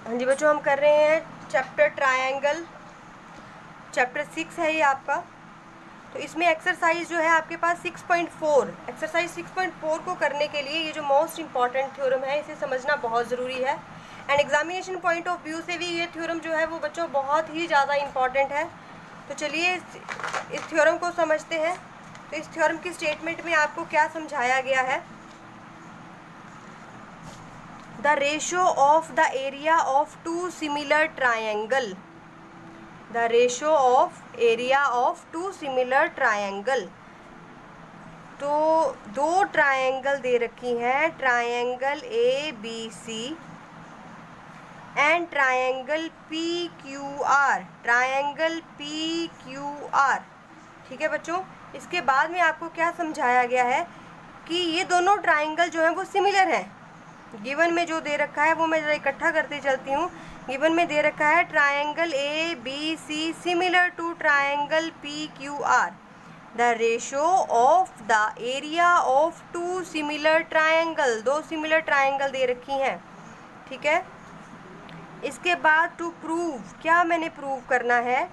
हाँ जी बच्चों, हम कर रहे हैं चैप्टर ट्रायंगल, चैप्टर 6 है ये आपका। तो इसमें एक्सरसाइज जो है आपके पास 6.4, एक्सरसाइज 6.4 को करने के लिए ये जो मोस्ट इम्पॉर्टेंट थ्योरम है इसे समझना बहुत ज़रूरी है। And examination point of view से भी ये थ्योरम जो है वो बच्चों बहुत ही ज़्यादा इम्पॉर्टेंट है। तो चलिए इस थ्योरम को समझते हैं। तो इस थ्योरम की स्टेटमेंट में आपको क्या समझाया गया है। The ratio of the area of two similar triangle. The ratio of area of two similar triangle. तो दो ट्रायंगल दे रखी हैं, triangle A B C and triangle P Q R, triangle P Q R. ठीक है बच्चों, इसके बाद में आपको क्या समझाया गया है कि ये दोनों ट्रायंगल जो हैं वो सिमिलर हैं। गिवन में जो दे रखा है वो मैं जरा इकट्ठा करती चलती हूँ। गिवन में दे रखा है triangle A B C similar to triangle P Q R. The ratio of the area of two similar triangle, दो सिमिलर ट्रायंगल दे रखी हैं। ठीक है, इसके बाद टू प्रूव, क्या मैंने प्रूव करना है,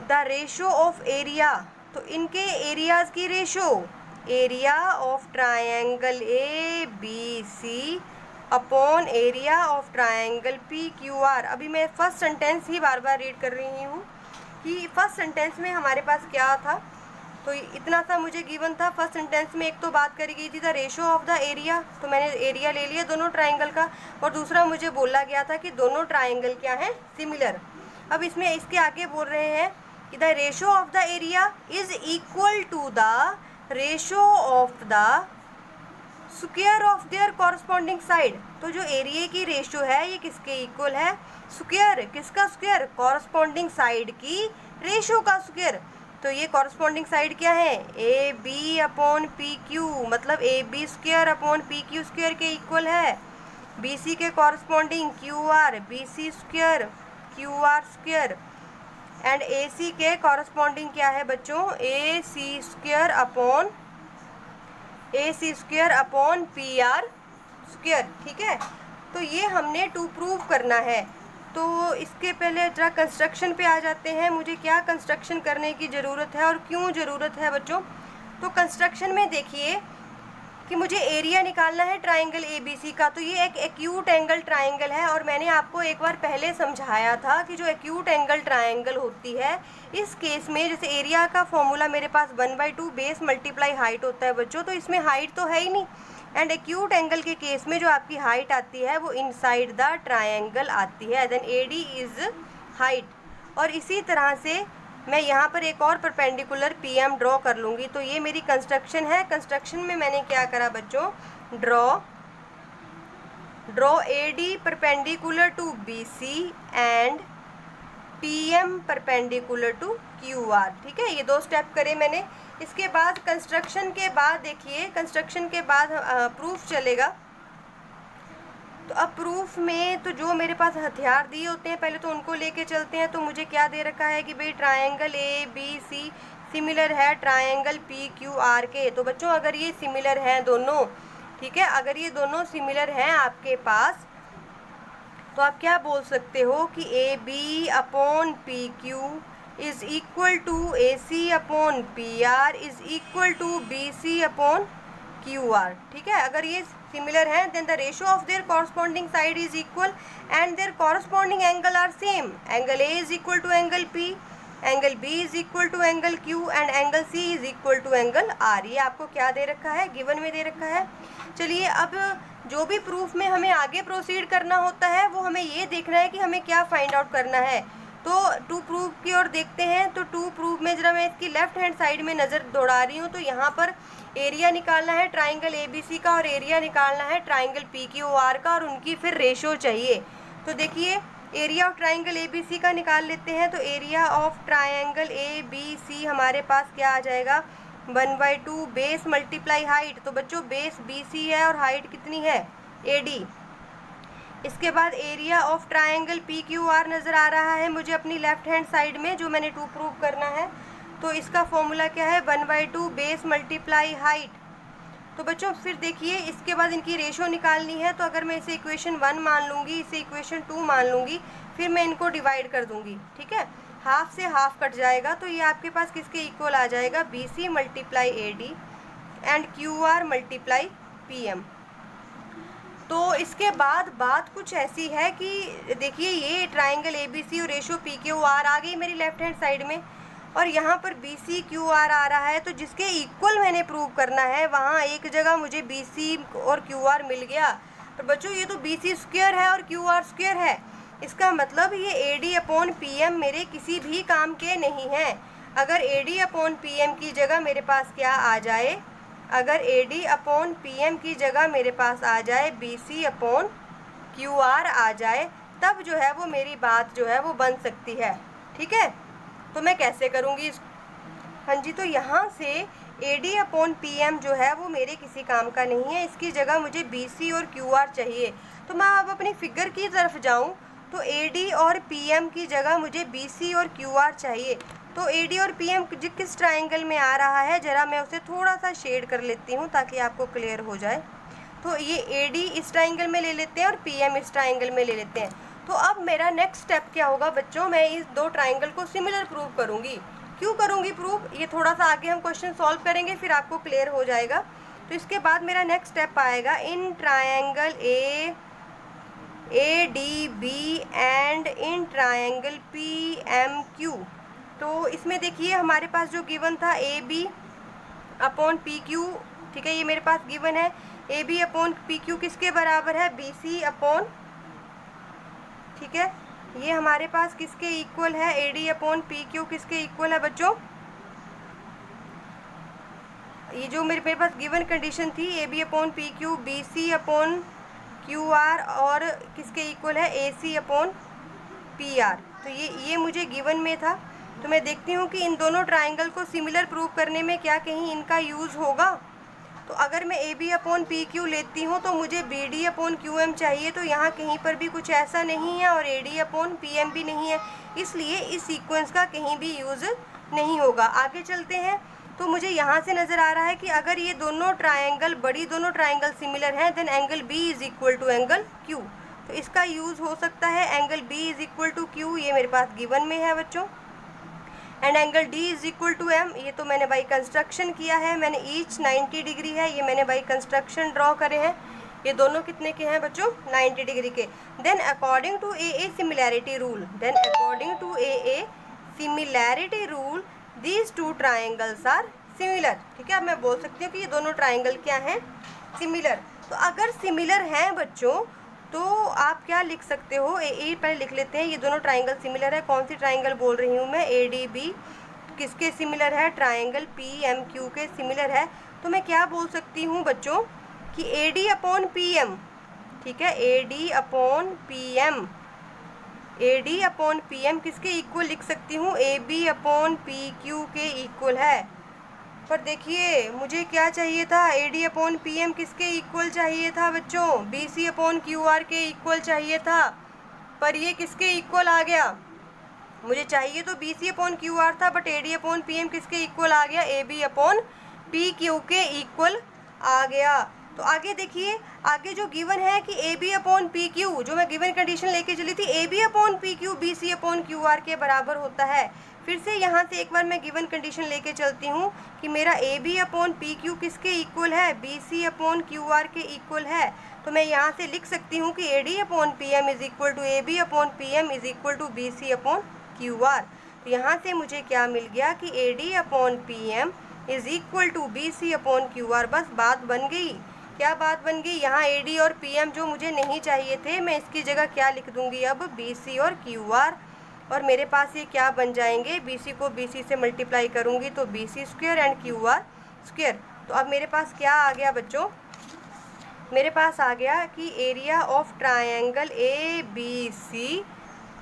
द रेशो ऑफ एरिया, तो इनके एरियाज की ratio, area of triangle A B C upon area of triangle P Q R. अभी मैं फर्स्ट सेंटेंस ही बार बार रीड कर रही हूँ कि फर्स्ट सेंटेंस में हमारे पास क्या था। तो इतना सा मुझे गिवन था। फर्स्ट सेंटेंस में एक तो बात करी गई थी the ratio of the area, तो मैंने एरिया ले लिया दोनों ट्रायंगल का, और दूसरा मुझे बोला गया था कि दोनों ट्रायंगल क्या हैं, सिमिलर। अब इसमें इसके आगे बोल रहे हैं कि the ratio of the area is equal to the ratio of the square of their corresponding side. तो जो एरिया की रेशो है ये किसके इक्वल है, स्क्वायर, किसका स्क्वायर, कॉरस्पॉन्डिंग साइड की रेशो का स्क्वायर। तो ये कॉरस्पॉन्डिंग साइड क्या है, A B upon P Q, मतलब A B square upon P Q square के इक्वल है। बी सी के corresponding Q R, B C square Q R square. And A C के कॉरस्पॉन्डिंग क्या है बच्चों, A C square upon P R square. ठीक है, तो ये हमने टू प्रूव करना है। तो इसके पहले जरा कंस्ट्रक्शन पे आ जाते हैं। मुझे क्या कंस्ट्रक्शन करने की ज़रूरत है और क्यों ज़रूरत है बच्चों। तो कंस्ट्रक्शन में देखिए कि मुझे एरिया निकालना है ट्रायंगल ए बी सी का। तो ये एक एक्यूट एंगल ट्रायंगल है, और मैंने आपको एक बार पहले समझाया था कि जो एक्यूट एंगल ट्रायंगल होती है इस केस में, जैसे एरिया का फॉर्मूला मेरे पास 1/2 बेस मल्टीप्लाई हाइट होता है बच्चों, तो इसमें हाइट तो है ही नहीं। एंड एक्यूट एंगल के केस में जो आपकी हाइट आती है वो इनसाइड द ट्रायंगल आती है, then A D is height. और इसी तरह से मैं यहाँ पर एक और परपेंडिकुलर पी एम ड्रॉ कर लूँगी। तो ये मेरी कंस्ट्रक्शन है। कंस्ट्रक्शन में मैंने क्या करा बच्चों, draw A D perpendicular to B C and P M perpendicular to Q R. ठीक है, ये दो स्टेप करे मैंने। इसके बाद कंस्ट्रक्शन के बाद देखिए, कंस्ट्रक्शन के बाद प्रूफ चलेगा। तो अब प्रूफ में तो जो मेरे पास हथियार दिए होते हैं पहले तो उनको लेके चलते हैं। तो मुझे क्या दे रखा है कि भाई triangle A B C similar है ट्रायंगल पी क्यू आर के। तो बच्चों अगर ये सिमिलर हैं दोनों, ठीक है, अगर ये दोनों सिमिलर हैं आपके पास, तो आप क्या बोल सकते हो कि A B upon P Q is equal to A C upon P R is equal to B C upon Q R. ठीक है, अगर ये सिमिलर हैं then the ratio of their corresponding side is equal and their corresponding angle are same. Angle A is equal to angle P, angle B is equal to angle Q and angle C is equal to angle R. ये आपको क्या दे रखा है, given में दे रखा है। चलिए अब जो भी प्रूफ में हमें आगे प्रोसीड करना होता है वो हमें ये देखना है कि हमें क्या फाइंड आउट करना है। तो टू प्रूफ की ओर देखते हैं। तो टू प्रूफ में जरा मैं इसकी लेफ्ट हैंड साइड में नज़र दौड़ा रही हूँ। तो यहाँ पर एरिया निकालना है ट्रायंगल ए बी सी का और एरिया निकालना है ट्रायंगल पी क्यू आर का, और उनकी फिर रेशो चाहिए। तो देखिए area of triangle A B C का निकाल लेते हैं। तो area of triangle A B C हमारे पास क्या आ जाएगा, 1/2 बेस मल्टीप्लाई हाइट। तो बच्चों बेस बी सी है और हाइट कितनी है, ए डी। इसके बाद area of triangle P Q are नज़र आ रहा है मुझे अपनी लेफ्ट हैंड साइड में, जो मैंने टू प्रूव करना है। तो इसका फॉर्मूला क्या है, 1/2 बेस मल्टीप्लाई हाइट। तो बच्चों फिर देखिए इसके बाद इनकी रेशो निकालनी है, तो अगर मैं इसे इक्वेशन 1 मान लूँगी, इसे इक्वेशन 2 मान लूँगी, फिर मैं इनको डिवाइड कर दूँगी, ठीक है। हाफ से हाफ कट जाएगा, तो ये आपके पास किसके इक्वल आ जाएगा, BC multiply AD and QR multiply PM। तो इसके बाद बात कुछ ऐसी है कि देखिए ये ट्राइंगल ABC और रेशो PQR आ गई मेरी लेफ्ट हैंड साइड में, और यहाँ पर BCQR आ रहा है। तो जिसके इक्वल मैंने प्रूव करना है वहाँ एक जगह मुझे BC और QR मिल गया। तो बच्चों ये तो BC स्क्वायर है और QR स्क्वायर है, इसका मतलब ये AD अपॉन PM मेरे किसी भी काम के नहीं हैं। अगर AD अपॉन PM की जगह मेरे पास क्या आ जाए, अगर AD अपॉन PM की जगह मेरे पास आ जाए BC अपॉन QR आ जाए, तब जो है वो मेरी बात जो है वो बन सकती है, ठीक है। तो मैं कैसे करूँगी हाँ जी, तो यहाँ से AD अपॉन PM जो है वो मेरे किसी काम का नहीं है, इसकी जगह मुझे BC और QR चाहिए। तो मैं अब अपनी फिगर की तरफ जाऊँ तो AD और PM की जगह मुझे BC और QR चाहिए। तो AD और PM किस ट्राइंगल में आ रहा है, ज़रा मैं उसे थोड़ा सा शेड कर लेती हूँ ताकि आपको क्लियर हो जाए। तो ये AD इस ट्राइंगल में ले लेते हैं और PM इस ट्राइंगल में ले लेते हैं। तो अब मेरा नेक्स्ट स्टेप क्या होगा बच्चों, मैं इस दो ट्राइंगल को सिमिलर प्रूव करूँगी। क्यों करूँगी प्रूव, ये थोड़ा सा आगे हम क्वेश्चन सॉल्व करेंगे, फिर आपको क्लियर हो जाएगा। तो इसके बाद मेरा नेक्स्ट स्टेप आएगा, in triangle ADB and in triangle PMQ। तो इसमें देखिए हमारे पास जो गिवन था AB अपॉन PQ, ठीक है, ये मेरे पास गिवन है। AB अपॉन PQ किसके बराबर है, BC अपॉन, ठीक है, ये हमारे पास किसके इक्वल है, AD अपॉन PQ किसके इक्वल है बच्चों। ये जो मेरे पास गिवन कंडीशन थी AB upon PQ BC upon QR और किसके इक्वल है, AC अपॉन PR। तो ये मुझे गिवन में था। तो मैं देखती हूँ कि इन दोनों ट्राइंगल को सिमिलर प्रूव करने में क्या कहीं इनका यूज़ होगा। तो अगर मैं AB अपॉन PQ लेती हूँ तो मुझे BD अपॉन QM चाहिए, तो यहाँ कहीं पर भी कुछ ऐसा नहीं है और AD अपॉन PM भी नहीं है, इसलिए इस सीक्वेंस का कहीं भी यूज़ नहीं होगा। आगे चलते हैं। तो मुझे यहाँ से नज़र आ रहा है कि अगर ये दोनों ट्राइंगल सिमिलर हैं, then angle B is equal to angle Q। तो इसका यूज़ हो सकता है, angle B is equal to Q, ये मेरे पास गिवन में है बच्चों, and angle D is equal to M, ये तो मैंने बाई कंस्ट्रक्शन किया है, मैंने ईच 90 डिग्री है, ये मैंने बाई कंस्ट्रक्शन ड्रॉ करे हैं। ये दोनों कितने के हैं बच्चों, 90 डिग्री के। Then according to AA similarity rule, these two triangles are similar, ठीक है। अब मैं बोल सकती हूँ कि ये दोनों ट्राइंगल क्या हैं, सिमिलर। तो अगर सिमिलर हैं बच्चों तो आप क्या लिख सकते हो, ए पहले लिख लेते हैं, ये दोनों ट्राइंगल सिमिलर है। कौन सी ट्राइंगल बोल रही हूँ मैं, ADB किसके सिमिलर है, ट्राइंगल PMQ के सिमिलर है। तो मैं क्या बोल सकती हूँ बच्चों कि AD अपॉन PM, ठीक है, AD अपॉन PM किसके इक्वल लिख सकती हूँ, AB अपॉन PQ के इक्वल है। पर देखिए मुझे क्या चाहिए था, AD अपॉन PM किसके इक्वल चाहिए था बच्चों, BC अपॉन QR के इक्वल चाहिए था, पर ये किसके इक्वल आ गया, मुझे चाहिए तो BC अपॉन QR था, बट AD अपॉन PM किसके इक्वल आ गया, AB अपॉन PQ के इक्वल आ गया। तो आगे देखिए, आगे जो गिवन है कि AB अपॉन PQ, जो मैं गिवन कंडीशन लेके चली थी, AB upon PQ BC upon QR के बराबर होता है। फिर से यहाँ से एक बार मैं गिवन कंडीशन लेके चलती हूँ कि मेरा AB अपॉन PQ किसके इक्वल है, BC अपॉन QR के इक्वल है। तो मैं यहाँ से लिख सकती हूँ कि AD upon PM is equal to AB upon PM is equal to BC upon QR। तो यहाँ से मुझे क्या मिल गया कि AD upon PM is equal to BC upon QR। बस बात बन गई। क्या बात बन गई, यहाँ AD और PM जो मुझे नहीं चाहिए थे, मैं इसकी जगह क्या लिख दूँगी अब, BC और QR, और मेरे पास ये क्या बन जाएंगे, BC को BC से मल्टीप्लाई करूँगी तो BC square and QR square. तो अब मेरे पास क्या आ गया बच्चों, मेरे पास आ गया कि area of triangle ABC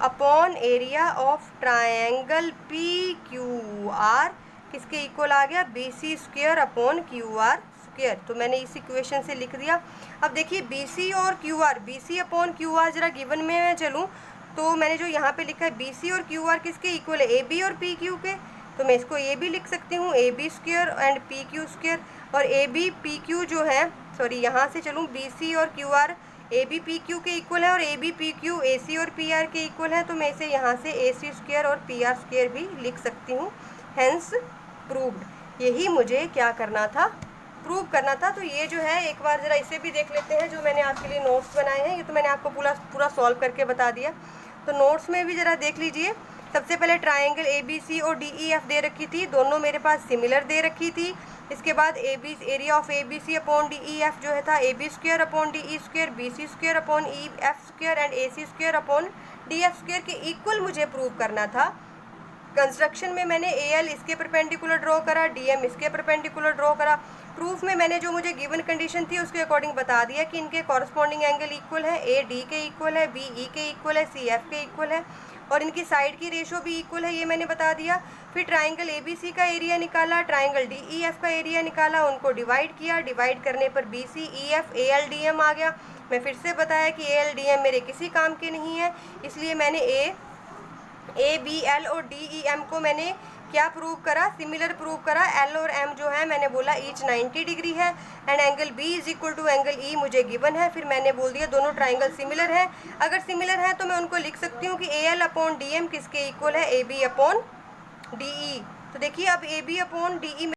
upon area of triangle PQR किसके इक्वल आ गया, BC square upon QR square. तो मैंने इस इक्वेशन से लिख दिया। अब देखिए BC और QR, BC अपॉन QR जरा गिवन में मैं चलूँ तो मैंने जो यहाँ पे लिखा है BC और QR किसके इक्वल है, AB और PQ के। तो मैं इसको AB लिख सकती हूँ, AB square and PQ square. और ए बी पी क्यू जो है, सॉरी यहाँ से चलूँ, बी सी और Q R A B P Q के इक्वल है और A B P Q A C और पी आर के इक्वल है, तो मैं इसे यहाँ से ए सी स्क्वायर और पी आर स्क्वायर भी लिख सकती हूँ। Hence proved. यही मुझे क्या करना था, प्रूव करना था। तो ये जो है एक बार ज़रा इसे भी देख लेते हैं, जो मैंने आपके लिए नोट्स बनाए हैं। ये तो मैंने आपको पूरा सॉल्व करके बता दिया, तो नोट्स में भी ज़रा देख लीजिए। सबसे पहले ट्राइंगल ए बी सी और डी ई एफ दे रखी थी, दोनों मेरे पास सिमिलर दे रखी थी। इसके बाद area of A B C upon D E F जो है था A B square upon D E square, B C square upon E F square and A C square upon D F square के equal मुझे prove करना था। Construction में मैंने A L इसके परपेंडिकुलर ड्रॉ करा, डी एम इसके perpendicular draw करा। प्रूफ में मैंने जो मुझे गिवन कंडीशन थी उसके अकॉर्डिंग बता दिया कि इनके कॉरस्पॉन्डिंग एंगल इक्वल है, ए डी के इक्वल है, बी ई के इक्वल है, सी एफ के इक्वल है और इनकी साइड की रेशो भी इक्वल है, ये मैंने बता दिया। फिर ट्राइंगल ए बी सी का एरिया निकाला, ट्राइंगल डी ई एफ का एरिया निकाला, उनको डिवाइड किया, डिवाइड करने पर B C E F A L D M आ गया। मैं फिर से बताया कि ए एल डी एम मेरे किसी काम के नहीं है, इसलिए मैंने ए बी एल और डी ई एम को मैंने क्या प्रूव करा, सिमिलर प्रूव करा। एल और एम जो है मैंने बोला ईच 90 डिग्री है and angle B is equal to angle E मुझे गिवन है। फिर मैंने बोल दिया दोनों ट्राइंगल सिमिलर है। अगर सिमिलर है तो मैं उनको लिख सकती हूँ कि A L upon D M किसके इक्वल है, A B upon D E. तो देखिए अब A B upon D E